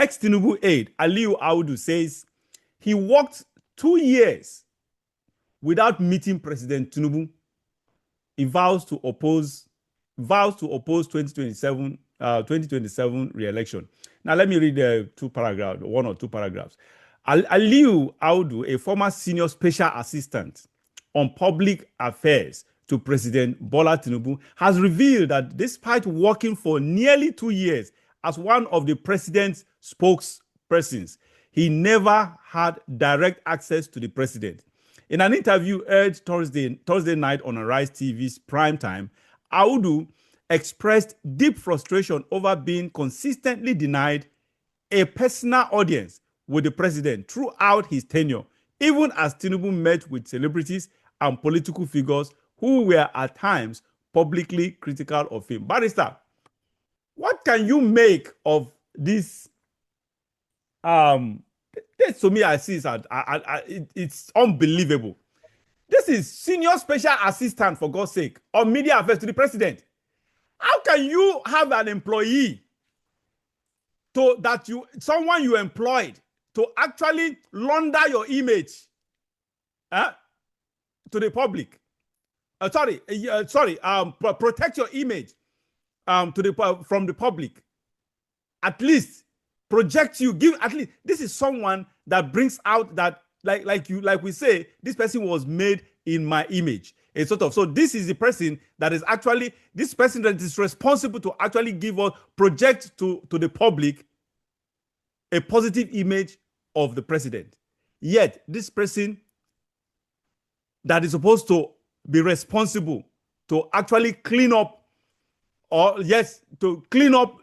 ex-Tinubu aide, Aliyu Audu, says he worked 2 years without meeting President Tinubu. He vows to oppose 2027 re-election. Now, let me read one or two paragraphs. Aliyu Audu, a former senior special assistant on public affairs to President Bola Tinubu, has revealed that despite working for nearly 2 years as one of the president's spokespersons, he never had direct access to the president. In an interview aired Thursday night on Arise TV's Prime Time, Audu expressed deep frustration over being consistently denied a personal audience with the president throughout his tenure, even as Tinubu met with celebrities and political figures who were at times publicly critical of him. Barrister, what can you make of this? This to me, I see it's unbelievable. This is senior special assistant, for God's sake, on media affairs to the president. How can you have an employee someone you employed to actually launder your image to the public? Protect your image from the public. At least project you, give at least. This is someone that brings out that, like we say, this person was made in my image. It's sort of, so this is the person that is actually, this person that is responsible to actually give us, project to the public a positive image of the president. Yet this person that is supposed to be responsible to actually clean up, to clean up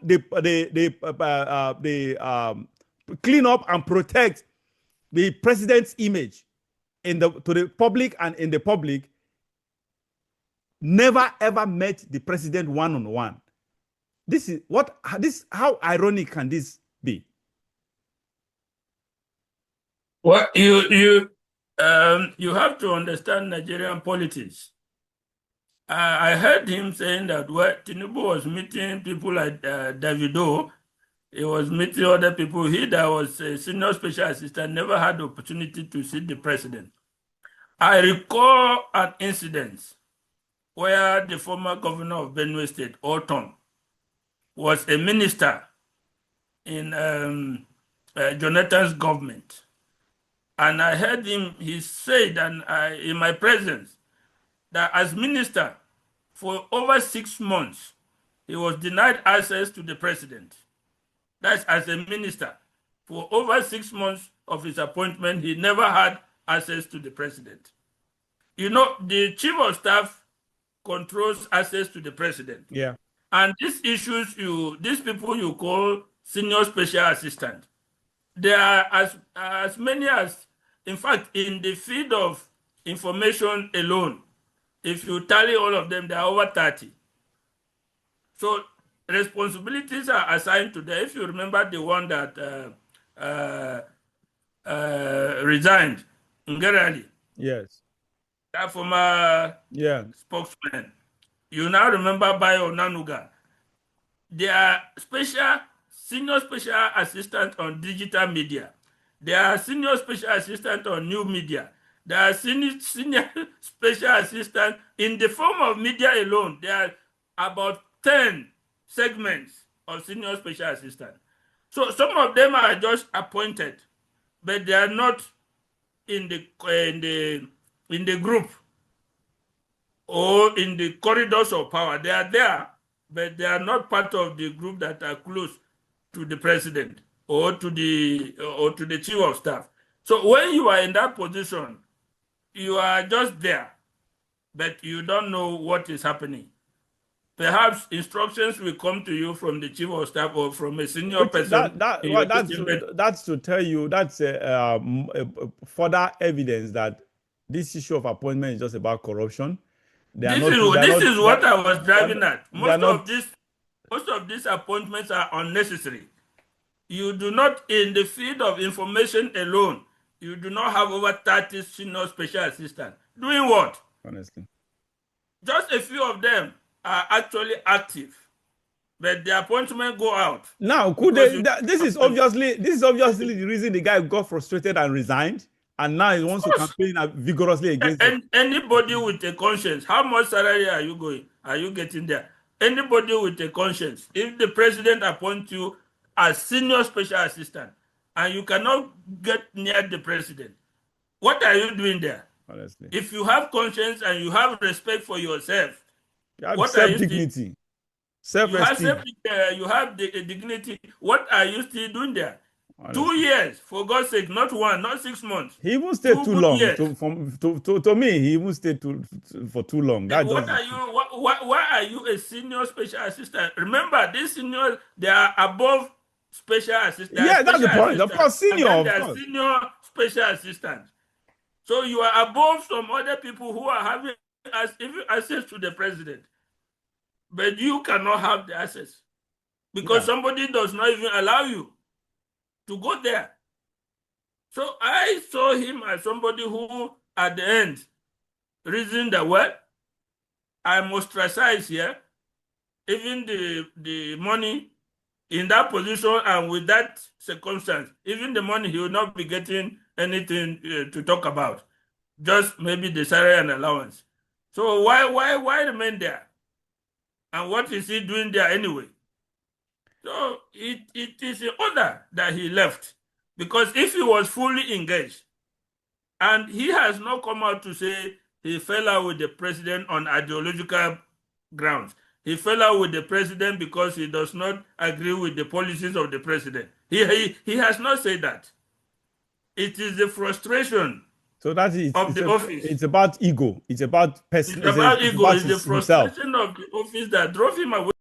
clean up and protect the president's image to the public and in the public, never ever met the president one-on-one. How ironic can this be? Well, you have to understand Nigerian politics. I heard him saying that Tinubu was meeting people like Davido, he was meeting other people. He that was a senior special assistant never had the opportunity to see the president. I recall an incident where the former governor of Benue State, Orton, was a minister in Jonathan's government. And I heard him, he said, and in my presence, that as minister, for over 6 months, he was denied access to the president. That's as a minister. For over 6 months of his appointment, he never had access to the president. You know, the chief of staff controls access to the president. Yeah. And these issues, these people you call senior special assistant, there are as many as, in fact, in the field of information alone, if you tally all of them, there are over 30. So responsibilities are assigned to them. If you remember the one that resigned, Ngerali. Yes. That former spokesman. You now remember Bayo Nanuga. They are senior special assistant on digital media. They are senior special assistant on new media. There are senior special assistant in the form of media alone. There are about 10 segments of senior special assistant. So some of them are just appointed, but they are not in the group or in the corridors of power. They are there, but they are not part of the group that are close to the president or to the chief of staff. So when you are in that position, you are just there, but you don't know what is happening. Perhaps instructions will come to you from the chief of staff or from a senior person. That's to tell you, that's further evidence that this issue of appointment is just about corruption. This is what I was driving at. Most of these appointments are unnecessary. You do not, in the field of information alone, you do not have over 30 senior special assistants. Doing what? Honestly. Just a few of them are actually active. but the appointment go out. Now, could they, this is obviously the reason the guy got frustrated and resigned, and now he wants to campaign vigorously against and anybody with a conscience. How much salary are you getting there? Anybody with a conscience, if the president appoints you as senior special assistant and you cannot get near the president, what are you doing there? Honestly, if you have conscience and you have respect for yourself, you have what self-dignity, self-esteem. You have the dignity. What are you still doing there? Honestly. 2 years, for God's sake, not 1, not 6 months. He even stayed too long. To me, he even stayed for too long. Why are you a senior special assistant? Remember, these seniors, they are above special assistants. Yeah, that's the point. Of course, senior. And then they are senior special assistants. So you are above some other people who are having access to the president. But you cannot have the access because somebody does not even allow you to go there. So I saw him as somebody who, at the end, reasoned that, well, I'm ostracized here. Even the money in that position and with that circumstance, even the money, he will not be getting anything to talk about. Just maybe the salary and allowance. So why remain there? And what is he doing there anyway? So it is in order that he left. Because if he was fully engaged, and he has not come out to say he fell out with the president on ideological grounds. He fell out with the president because he does not agree with the policies of the president. He has not said that. It is the frustration of the office. It's about ego. It's about personal. It's about ego. It's the frustration of the office that drove him away.